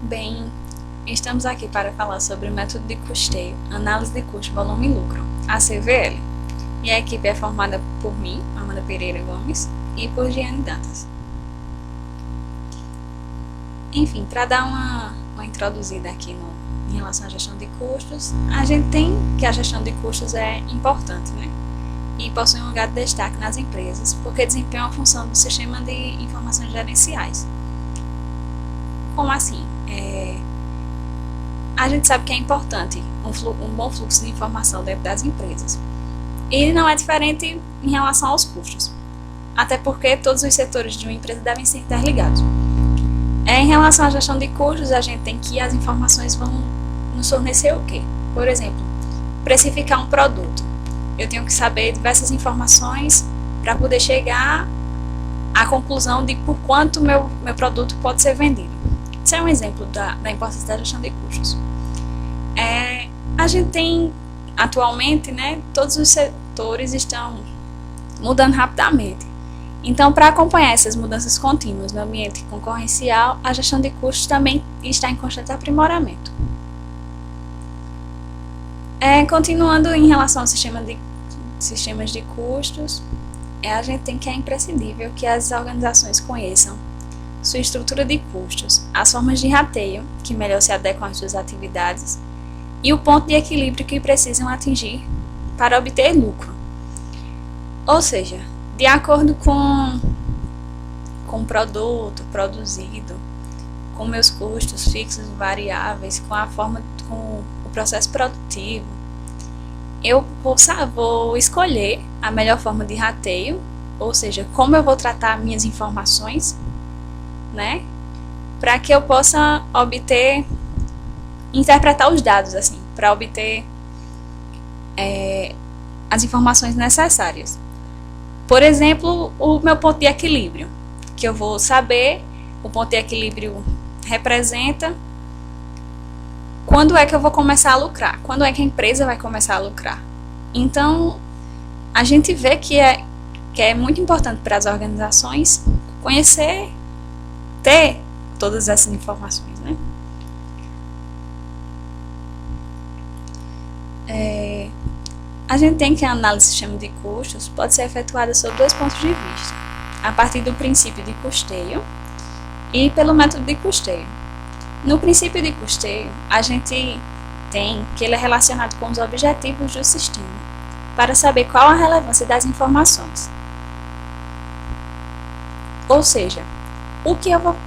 Bem, estamos aqui para falar sobre o método de custeio, análise de custo, volume e lucro, ACVL. E a equipe é formada por mim, Amanda Pereira Gomes, e por Giane Dantas. Enfim, para dar uma introduzida aqui em relação à gestão de custos, a gente tem que a gestão de custos é importante, né? E possui um lugar de destaque nas empresas, porque desempenha uma função do sistema de informações gerenciais. Como assim? A gente sabe que é importante um bom fluxo de informação dentro das empresas. E não é diferente em relação aos custos, até porque todos os setores de uma empresa devem ser interligados. Em relação à gestão de custos, a gente tem que as informações vão nos fornecer o quê? Por exemplo, precificar um produto. Eu tenho que saber diversas informações para poder chegar à conclusão de por quanto meu produto pode ser vendido. Isso é um exemplo da importância da gestão de custos. A gente tem, atualmente, né, todos os setores estão mudando rapidamente. Então, para acompanhar essas mudanças contínuas no ambiente concorrencial, a gestão de custos também está em constante aprimoramento. Continuando em relação ao sistemas de custos, a gente tem que é imprescindível que as organizações conheçam sua estrutura de custos, as formas de rateio, que melhor se adequam às suas atividades, e o ponto de equilíbrio que precisam atingir para obter lucro. Ou seja, de acordo com o produto produzido, com meus custos fixos e variáveis, com o processo produtivo, eu vou escolher a melhor forma de rateio, ou seja, como eu vou tratar minhas informações, né, para que eu possa interpretar os dados, assim, para obter as informações necessárias. Por exemplo, o meu ponto de equilíbrio, que eu vou saber, o ponto de equilíbrio representa quando é que eu vou começar a lucrar, quando é que a empresa vai começar a lucrar. Então, a gente vê que é muito importante para as organizações conhecer, ter todas essas informações, né? A gente tem que a análise do sistema de custos pode ser efetuada sob dois pontos de vista, a partir do princípio de custeio e pelo método de custeio. No princípio de custeio, a gente tem que ele é relacionado com os objetivos do sistema, para saber qual a relevância das informações. Ou seja,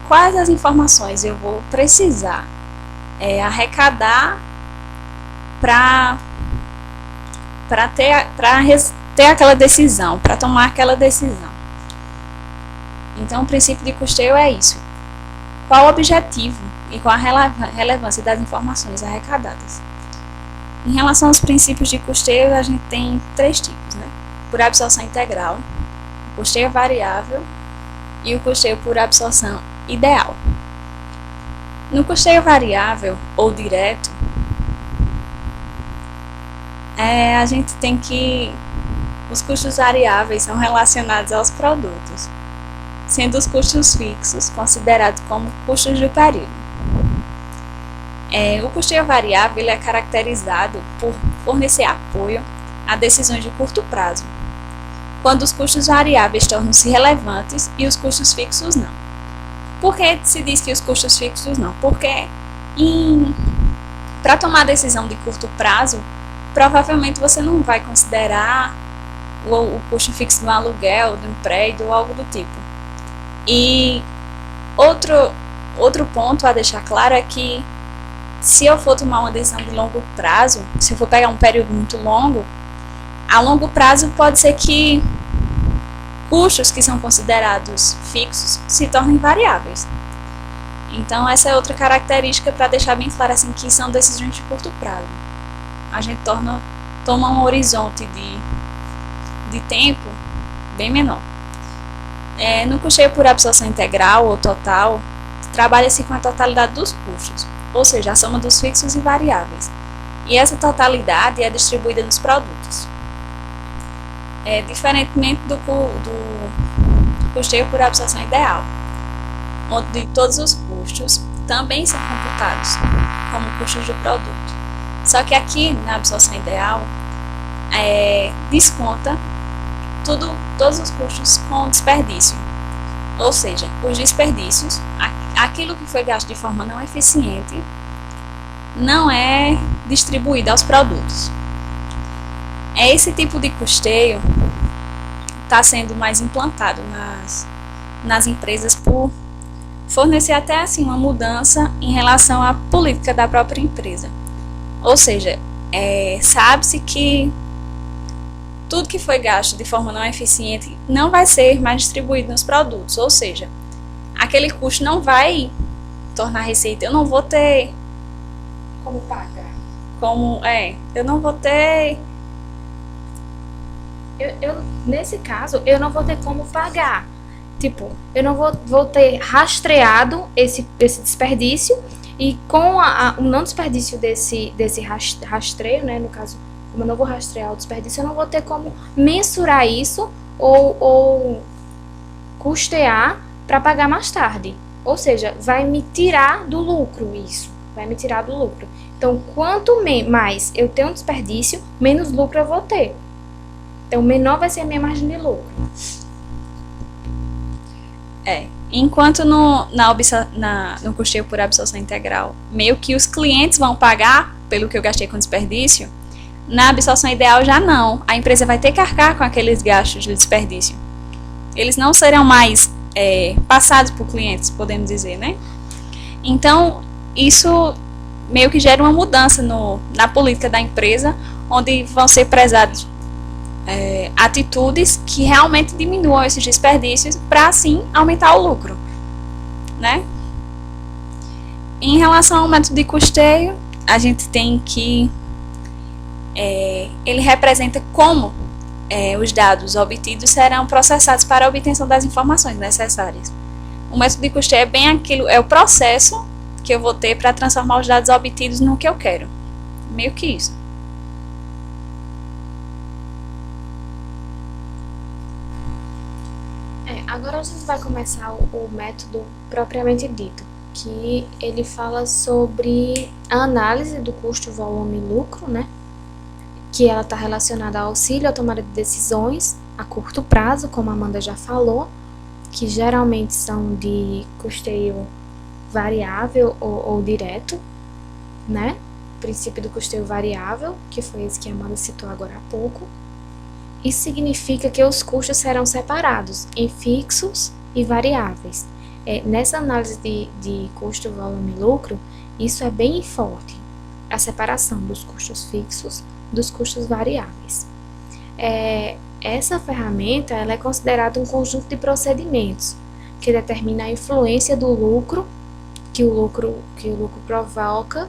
quais as informações eu vou precisar arrecadar para ter aquela decisão, para tomar aquela decisão. Então, o princípio de custeio é isso. Qual o objetivo e qual a relevância das informações arrecadadas? Em relação aos princípios de custeio, a gente tem três tipos, né? Por absorção integral, o custeio variável e o custeio por absorção ideal. No custeio variável ou direto, a gente tem que os custos variáveis são relacionados aos produtos, sendo os custos fixos considerados como custos do período. O custeio variável ele é caracterizado por fornecer apoio a decisões de curto prazo, quando os custos variáveis tornam-se relevantes e os custos fixos não. Por que se diz que os custos fixos não? Porque para tomar decisão de curto prazo, provavelmente você não vai considerar o custo fixo do aluguel, do prédio ou algo do tipo. E outro ponto a deixar claro é que se eu for tomar uma decisão de longo prazo, se eu for pegar um período muito longo, a longo prazo pode ser que custos que são considerados fixos se tornem variáveis. Então essa é outra característica para deixar bem claro assim, que são decisões de curto prazo. A gente toma um horizonte de tempo bem menor. No custeio por absorção integral ou total, trabalha-se com a totalidade dos custos, ou seja, a soma dos fixos e variáveis. E essa totalidade é distribuída nos produtos. Diferentemente do custeio por absorção ideal, onde todos os custos também são computados como custos do produto. Só que aqui na absorção ideal desconta todos os custos com desperdício. Ou seja, os desperdícios, aquilo que foi gasto de forma não eficiente, não é distribuído aos produtos. Esse tipo de custeio está sendo mais implantado nas empresas por fornecer até assim uma mudança em relação à política da própria empresa. Ou seja, sabe-se que tudo que foi gasto de forma não eficiente não vai ser mais distribuído nos produtos. Ou seja, aquele custo não vai tornar receita. Eu não vou ter Como pagar? eu não vou ter. Nesse caso, eu não vou ter como pagar. Tipo, eu não vou ter rastreado esse desperdício e com o não desperdício desse rastreio, né? No caso, como eu não vou rastrear o desperdício, eu não vou ter como mensurar isso ou custear para pagar mais tarde. Ou seja, vai me tirar do lucro isso. Vai me tirar do lucro. Então, quanto mais eu tenho um desperdício, menos lucro eu vou ter. Então, menor vai ser a minha margem de lucro. Enquanto no custeio por absorção integral, meio que os clientes vão pagar pelo que eu gastei com desperdício, na absorção ideal já não. A empresa vai ter que arcar com aqueles gastos de desperdício. Eles não serão mais passados por clientes, podemos dizer, né? Então, isso meio que gera uma mudança na política da empresa, onde vão ser prezados atitudes que realmente diminuam esses desperdícios para assim aumentar o lucro, né? Em relação ao método de custeio, a gente tem que ele representa como os dados obtidos serão processados para a obtenção das informações necessárias. O método de custeio é bem aquilo, é o processo que eu vou ter para transformar os dados obtidos no que eu quero. Meio que isso. Agora a gente vai começar o método propriamente dito, que ele fala sobre a análise do custo, volume e lucro, né? Que ela está relacionada ao auxílio à tomada de decisões a curto prazo, como a Amanda já falou, que geralmente são de custeio variável ou direto, né? O princípio do custeio variável, que foi esse que a Amanda citou agora há pouco. Isso significa que os custos serão separados em fixos e variáveis. Nessa análise de custo, volume e lucro, isso é bem forte, a separação dos custos fixos dos custos variáveis. Essa ferramenta ela é considerada um conjunto de procedimentos que determina a influência do lucro que o lucro provoca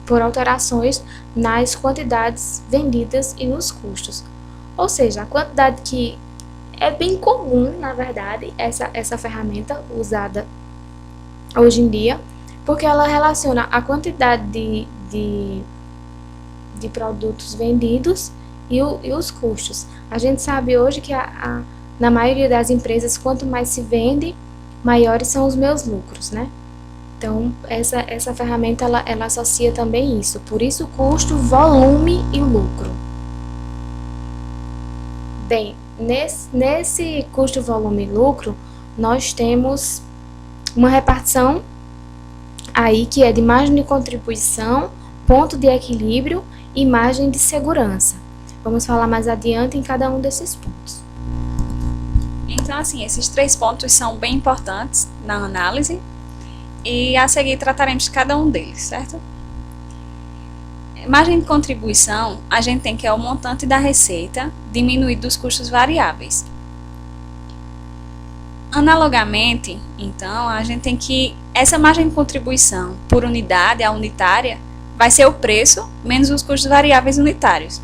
por alterações nas quantidades vendidas e nos custos. Ou seja, a quantidade que é bem comum, na verdade, essa ferramenta usada hoje em dia, porque ela relaciona a quantidade de produtos vendidos e os custos. A gente sabe hoje que na maioria das empresas, quanto mais se vende, maiores são os meus lucros, né? Então, essa ferramenta ela associa também isso. Por isso, custo, volume e lucro. Bem, nesse custo, volume e lucro, nós temos uma repartição aí que é de margem de contribuição, ponto de equilíbrio e margem de segurança. Vamos falar mais adiante em cada um desses pontos. Então, assim, esses 3 pontos são bem importantes na análise e a seguir trataremos de cada um deles, certo? Margem de contribuição, a gente tem que é o montante da receita diminuído dos custos variáveis. Analogamente, então, a gente tem que essa margem de contribuição por unidade, a unitária, vai ser o preço menos os custos variáveis unitários.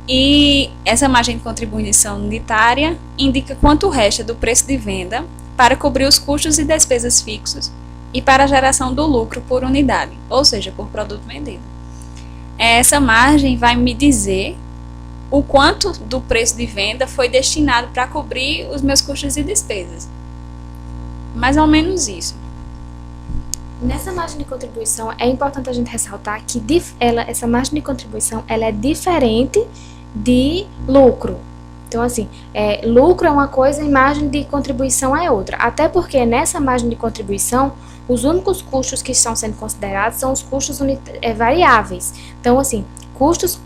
E essa margem de contribuição unitária indica quanto resta do preço de venda para cobrir os custos e despesas fixos e para a geração do lucro por unidade, ou seja, por produto vendido. Essa margem vai me dizer o quanto do preço de venda foi destinado para cobrir os meus custos e despesas. Mais ou menos isso. Nessa margem de contribuição, é importante a gente ressaltar que essa margem de contribuição ela é diferente de lucro. Então, assim, lucro é uma coisa e margem de contribuição é outra. Até porque nessa margem de contribuição, os únicos custos que estão sendo considerados são os custos variáveis. Então, assim, custos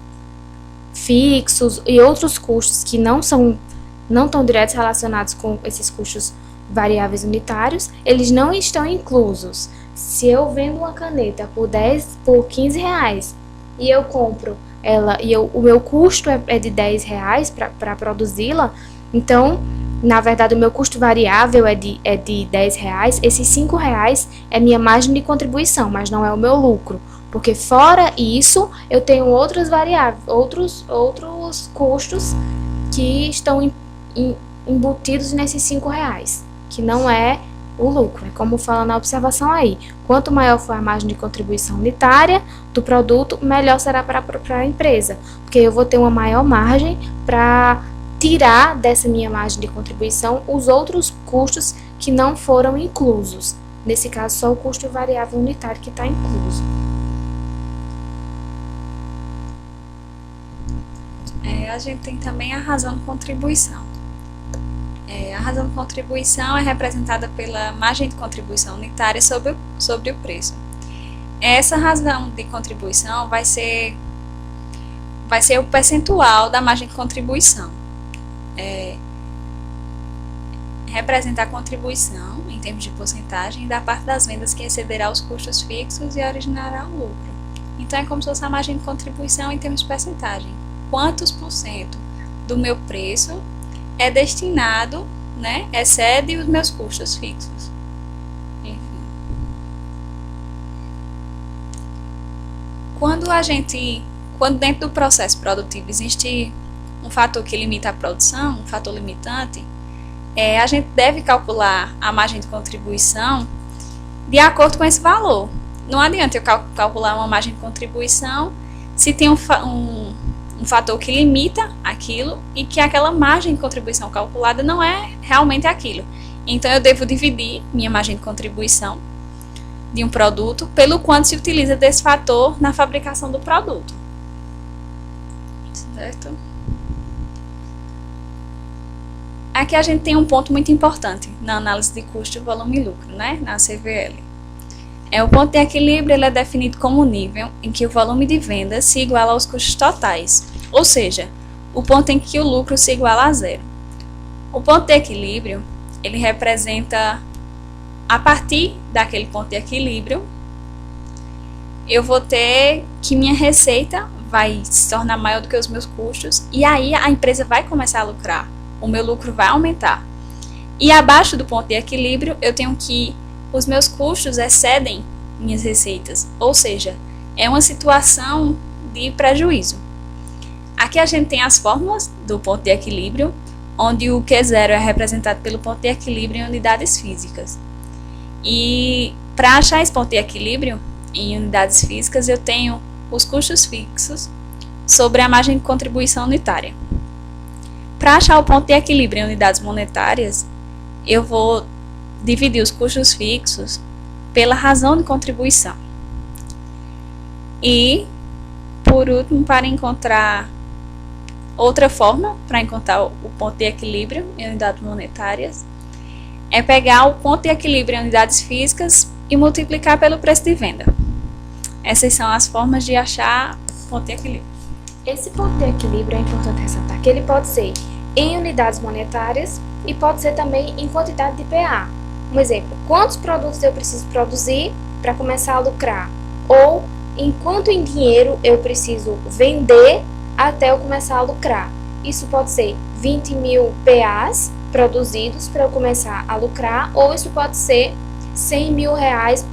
fixos e outros custos que não estão diretos relacionados com esses custos variáveis unitários, eles não estão inclusos. Se eu vendo uma caneta por 15 reais e eu compro ela e o meu custo é de 10 reais para produzi-la, então, na verdade, o meu custo variável é de 10 reais, esses 5 reais é minha margem de contribuição, mas não é o meu lucro, porque fora isso, eu tenho outras variáveis, outros custos que estão embutidos nesses 5 reais, que não é o lucro. É como fala na observação aí. Quanto maior for a margem de contribuição unitária do produto, melhor será para a empresa, porque eu vou ter uma maior margem para tirar dessa minha margem de contribuição os outros custos que não foram inclusos. Nesse caso, só o custo variável unitário que está incluso. A gente tem também a razão de contribuição. A razão de contribuição é representada pela margem de contribuição unitária sobre o preço. Essa razão de contribuição vai ser o percentual da margem de contribuição. Representa a contribuição, em termos de porcentagem, da parte das vendas que excederá os custos fixos e originará o lucro. Então, é como se fosse a margem de contribuição em termos de porcentagem. Quantos por cento do meu preço é destinado, excede os meus custos fixos. Enfim. Quando dentro do processo produtivo existe um fator que limita a produção, um fator limitante, a gente deve calcular a margem de contribuição de acordo com esse valor. Não adianta eu calcular uma margem de contribuição se tem um fator que limita aquilo e que aquela margem de contribuição calculada não é realmente aquilo. Então, eu devo dividir minha margem de contribuição de um produto pelo quanto se utiliza desse fator na fabricação do produto. Certo? Aqui a gente tem um ponto muito importante na análise de custo, volume e lucro, na CVL. O ponto de equilíbrio ele é definido como o nível em que o volume de vendas se iguala aos custos totais, ou seja, o ponto em que o lucro se iguala a zero. O ponto de equilíbrio ele representa, a partir daquele ponto de equilíbrio, eu vou ter que minha receita vai se tornar maior do que os meus custos e aí a empresa vai começar a lucrar, o meu lucro vai aumentar. E abaixo do ponto de equilíbrio, eu tenho que os meus custos excedem minhas receitas, ou seja, é uma situação de prejuízo. Aqui a gente tem as fórmulas do ponto de equilíbrio, onde o Q0 é representado pelo ponto de equilíbrio em unidades físicas. E para achar esse ponto de equilíbrio em unidades físicas, eu tenho os custos fixos sobre a margem de contribuição unitária. Para achar o ponto de equilíbrio em unidades monetárias, eu vou dividir os custos fixos pela razão de contribuição. E, por último, para encontrar outra forma para encontrar o ponto de equilíbrio em unidades monetárias, é pegar o ponto de equilíbrio em unidades físicas e multiplicar pelo preço de venda. Essas são as formas de achar o ponto de equilíbrio. Esse ponto de equilíbrio é importante ressaltar que ele pode ser em unidades monetárias e pode ser também em quantidade de PA. Um exemplo, quantos produtos eu preciso produzir para começar a lucrar? Ou em quanto em dinheiro eu preciso vender até eu começar a lucrar? Isso pode ser 20 mil PAs produzidos para eu começar a lucrar, ou isso pode ser 100 mil reais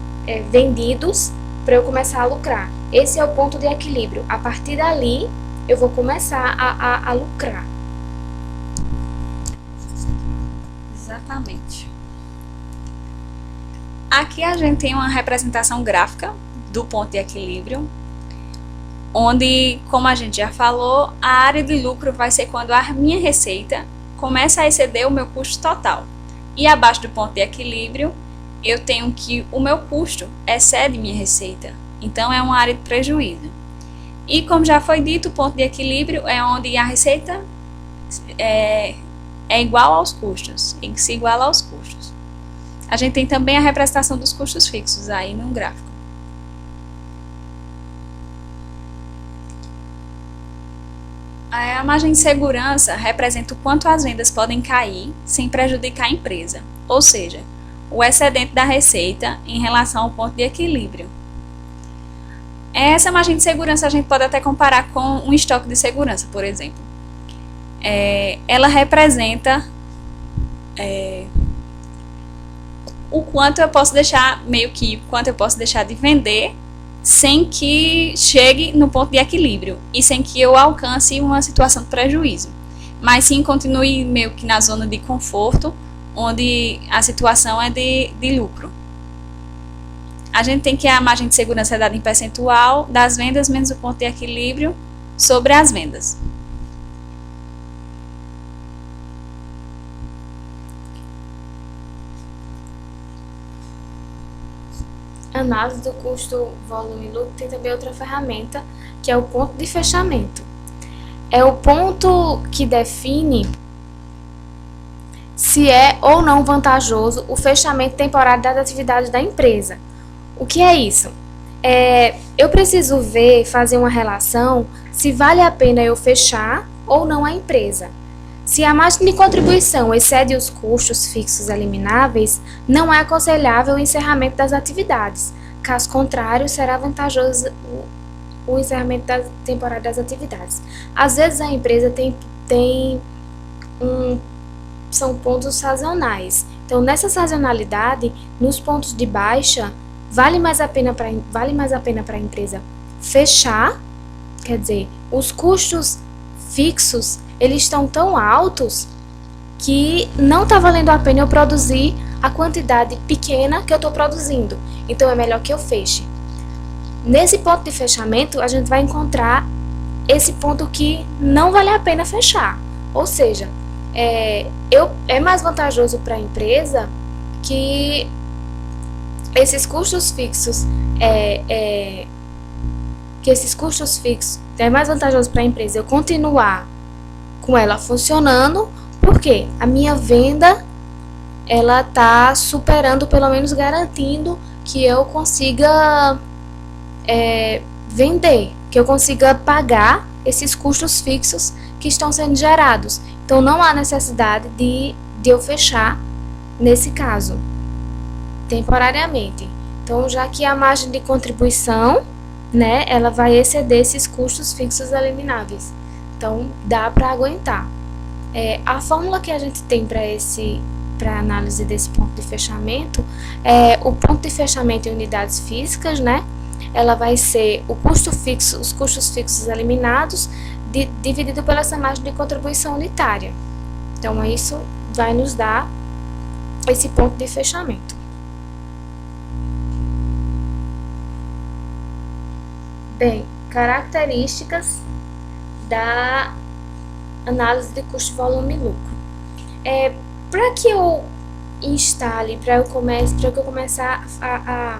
vendidos para eu começar a lucrar. Esse é o ponto de equilíbrio. A partir dali, eu vou começar a lucrar. Exatamente. Aqui a gente tem uma representação gráfica do ponto de equilíbrio, onde, como a gente já falou, a área de lucro vai ser quando a minha receita começa a exceder o meu custo total. E abaixo do ponto de equilíbrio, eu tenho que o meu custo excede minha receita. Então, é uma área de prejuízo. E como já foi dito, o ponto de equilíbrio é onde a receita é igual aos custos, em que se iguala aos custos. A gente tem também a representação dos custos fixos aí no gráfico. A margem de segurança representa o quanto as vendas podem cair sem prejudicar a empresa, ou seja, o excedente da receita em relação ao ponto de equilíbrio. Essa margem de segurança a gente pode até comparar com um estoque de segurança, por exemplo. Ela representa o quanto eu posso deixar, quanto eu posso deixar de vender sem que chegue no ponto de equilíbrio e sem que eu alcance uma situação de prejuízo, mas sim continue meio que na zona de conforto, onde a situação é de lucro. A gente tem que a margem de segurança é dada em percentual das vendas menos o ponto de equilíbrio sobre as vendas. Análise do custo, volume e lucro tem também outra ferramenta, que é o ponto de fechamento. É o ponto que define se é ou não vantajoso o fechamento temporário das atividades da empresa. O que é isso? Eu preciso fazer uma relação se vale a pena eu fechar ou não a empresa. Se a margem de contribuição excede os custos fixos elimináveis, não é aconselhável o encerramento das atividades. Caso contrário, será vantajoso o encerramento da temporária das atividades. Às vezes a empresa são pontos sazonais. Então, nessa sazonalidade, nos pontos de baixa, vale mais a pena para a empresa fechar, quer dizer, os custos fixos eles estão tão altos que não está valendo a pena eu produzir a quantidade pequena que eu estou produzindo. Então, é melhor que eu feche. Nesse ponto de fechamento, a gente vai encontrar esse ponto que não vale a pena fechar. Ou seja, é mais vantajoso para a empresa que esses custos fixos é mais vantajoso para a empresa eu continuar com ela funcionando, porque a minha venda ela está superando, pelo menos garantindo que eu consiga vender, que eu consiga pagar esses custos fixos que estão sendo gerados. Então, não há necessidade de eu fechar nesse caso, temporariamente. Então, já que a margem de contribuição, né, ela vai exceder esses custos fixos elimináveis. Então, dá para aguentar. A fórmula que a gente tem para análise desse ponto de fechamento é o ponto de fechamento em unidades físicas, né? Ela vai ser o custo fixo, os custos fixos eliminados, dividido pela essa margem de contribuição unitária. Então, isso vai nos dar esse ponto de fechamento. Bem, características da análise de custo, volume e lucro. Para que eu instale, para que eu começar a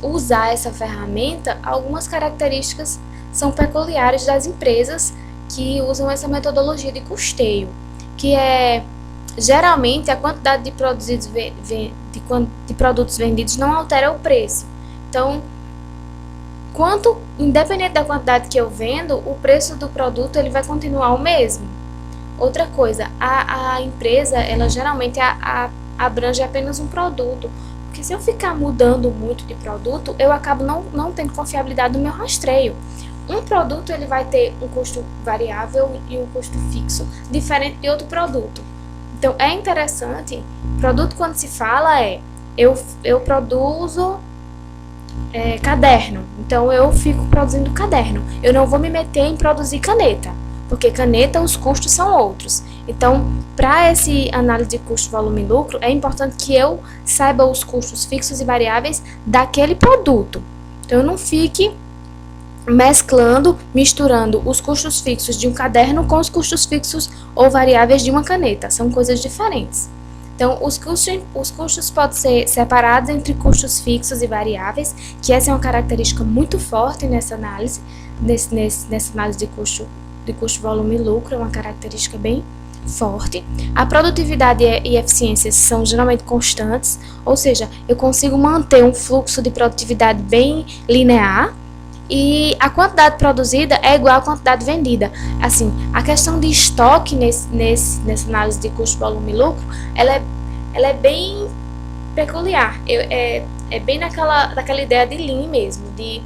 usar essa ferramenta, algumas características são peculiares das empresas que usam essa metodologia de custeio, que é geralmente a quantidade de produtos vendidos não altera o preço. Então, independente da quantidade que eu vendo, o preço do produto ele vai continuar o mesmo. Outra coisa, a empresa, ela geralmente abrange apenas um produto, porque se eu ficar mudando muito de produto, eu acabo não tendo confiabilidade no meu rastreio. Um produto ele vai ter um custo variável e um custo fixo, diferente de outro produto. Então, é interessante, produto quando se fala eu produzo caderno, então eu fico produzindo caderno. Eu não vou me meter em produzir caneta, porque caneta os custos são outros. Então, para esse análise de custo, volume e lucro, é importante que eu saiba os custos fixos e variáveis daquele produto. Então, eu não fique misturando os custos fixos de um caderno com os custos fixos ou variáveis de uma caneta. São coisas diferentes. Então, os custos podem ser separados entre custos fixos e variáveis, que essa é uma característica muito forte nessa análise, nessa análise de custo, volume e lucro, é uma característica bem forte. A produtividade e eficiência são geralmente constantes, ou seja, eu consigo manter um fluxo de produtividade bem linear, e a quantidade produzida é igual à quantidade vendida. Assim, a questão de estoque nessa análise de custo, volume e lucro, ela é bem peculiar. É bem naquela ideia de Lean mesmo, de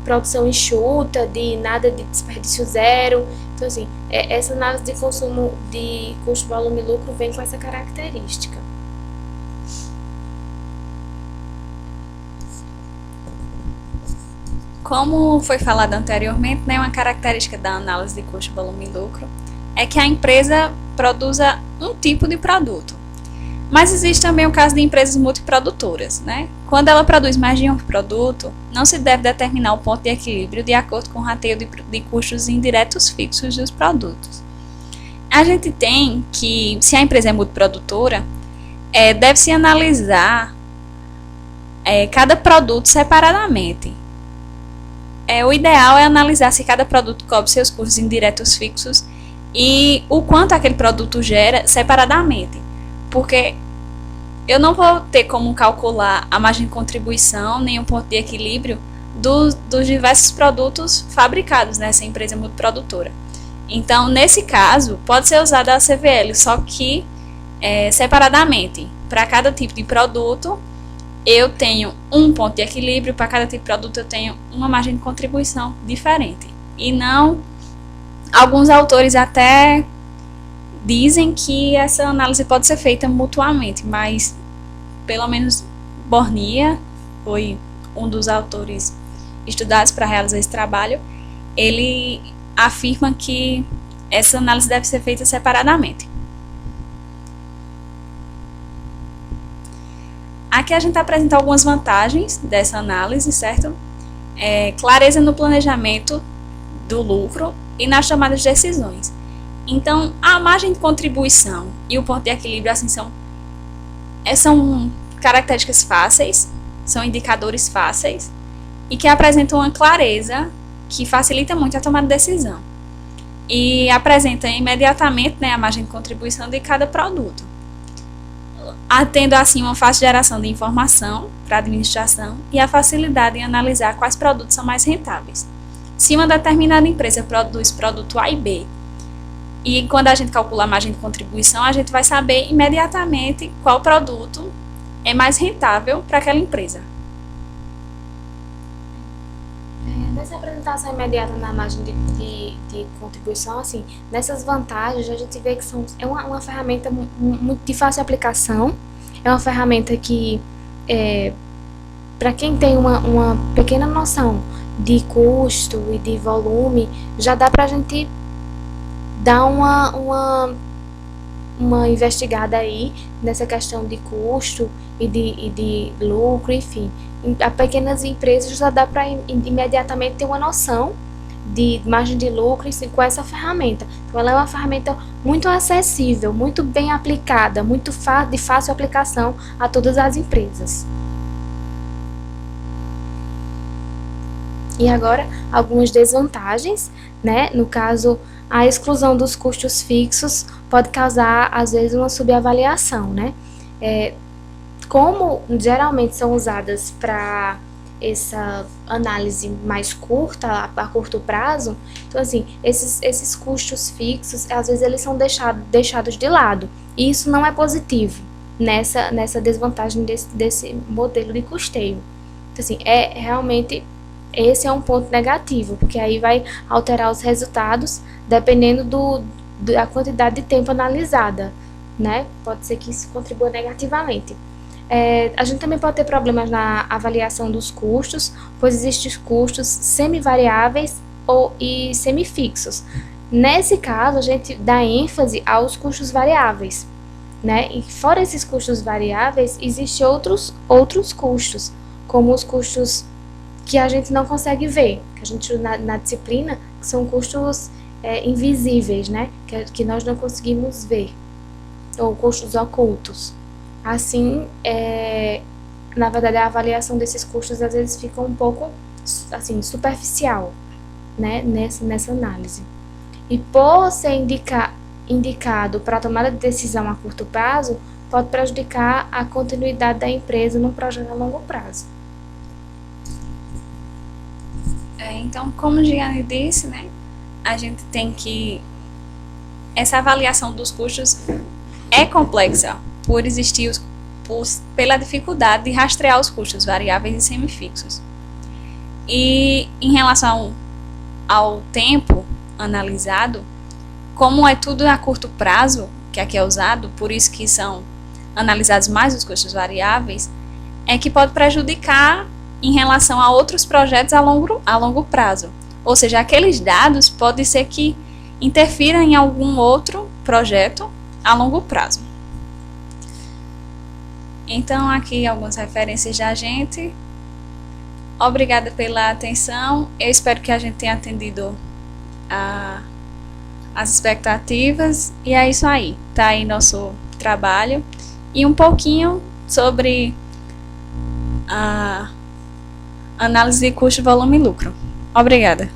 produção enxuta, de nada de desperdício zero. Então, assim, essa análise de consumo de custo, volume e lucro vem com essa característica. Como foi falado anteriormente, né, uma característica da análise de custo, volume e lucro é que a empresa produza um tipo de produto. Mas existe também o caso de empresas multiprodutoras, né? Quando ela produz mais de um produto, não se deve determinar o ponto de equilíbrio de acordo com o rateio de custos indiretos fixos dos produtos. A gente tem que, se a empresa é multiprodutora, deve-se analisar cada produto separadamente. O ideal é analisar se cada produto cobre seus custos indiretos fixos e o quanto aquele produto gera separadamente. Porque eu não vou ter como calcular a margem de contribuição nem o ponto de equilíbrio dos diversos produtos fabricados nessa empresa multiprodutora. Então, nesse caso, pode ser usada a CVL, só que separadamente. Para cada tipo de produto, eu tenho um ponto de equilíbrio, para cada tipo de produto eu tenho uma margem de contribuição diferente. E não, alguns autores até dizem que essa análise pode ser feita mutuamente, mas pelo menos Bornia foi um dos autores estudados para realizar esse trabalho, ele afirma que essa análise deve ser feita separadamente. Aqui a gente apresenta algumas vantagens dessa análise, certo? Clareza no planejamento do lucro e nas tomadas de decisões. Então, a margem de contribuição e o ponto de equilíbrio assim, são características fáceis, são indicadores fáceis e que apresentam uma clareza que facilita muito a tomada de decisão. E apresenta imediatamente, né, a margem de contribuição de cada produto, tendo assim uma fácil geração de informação para a administração e a facilidade em analisar quais produtos são mais rentáveis. Se uma determinada empresa produz produto A e B, e quando a gente calcula a margem de contribuição, a gente vai saber imediatamente qual produto é mais rentável para aquela empresa. Nessa apresentação imediata na margem de contribuição, assim, nessas vantagens, a gente vê que é uma ferramenta muito de fácil aplicação, é uma ferramenta que, para quem tem uma pequena noção de custo e de volume, já dá para a gente dar uma investigada aí nessa questão de custo e de lucro, enfim. A pequenas empresas já dá para imediatamente ter uma noção de margem de lucro com essa ferramenta. Então, ela é uma ferramenta muito acessível, muito bem aplicada, de fácil aplicação a todas as empresas. E agora, algumas desvantagens, né? No caso, a exclusão dos custos fixos pode causar, às vezes, uma subavaliação, né? Como geralmente são usadas para essa análise mais curta, a curto prazo, então assim, esses custos fixos, às vezes eles são deixados de lado, e isso não é positivo nessa desvantagem desse modelo de custeio. Então assim, realmente esse é um ponto negativo, porque aí vai alterar os resultados dependendo da quantidade de tempo analisada, né? Pode ser que isso contribua negativamente. A gente também pode ter problemas na avaliação dos custos, pois existem custos semivariáveis e semifixos. Nesse caso, a gente dá ênfase aos custos variáveis, né? E fora esses custos variáveis, existem outros custos, como os custos que a gente não consegue ver, que a gente na disciplina, que são custos invisíveis, né? Que nós não conseguimos ver, ou custos ocultos. Assim, na verdade, a avaliação desses custos às vezes fica um pouco assim, superficial, né? Nessa análise. E por ser indicado para tomada de decisão a curto prazo, pode prejudicar a continuidade da empresa num projeto a longo prazo. Então, como Giane disse, né, a gente tem que... Essa avaliação dos custos é complexa pela dificuldade de rastrear os custos variáveis e semifixos. E em relação ao tempo analisado, como é tudo a curto prazo, que aqui é usado, por isso que são analisados mais os custos variáveis, é que pode prejudicar em relação a outros projetos a longo prazo. Ou seja, aqueles dados pode ser que interfiram em algum outro projeto a longo prazo. Então, aqui algumas referências da gente. Obrigada pela atenção. Eu espero que a gente tenha atendido as expectativas. E é isso aí. Tá aí nosso trabalho. E um pouquinho sobre a análise de custo, volume e lucro. Obrigada.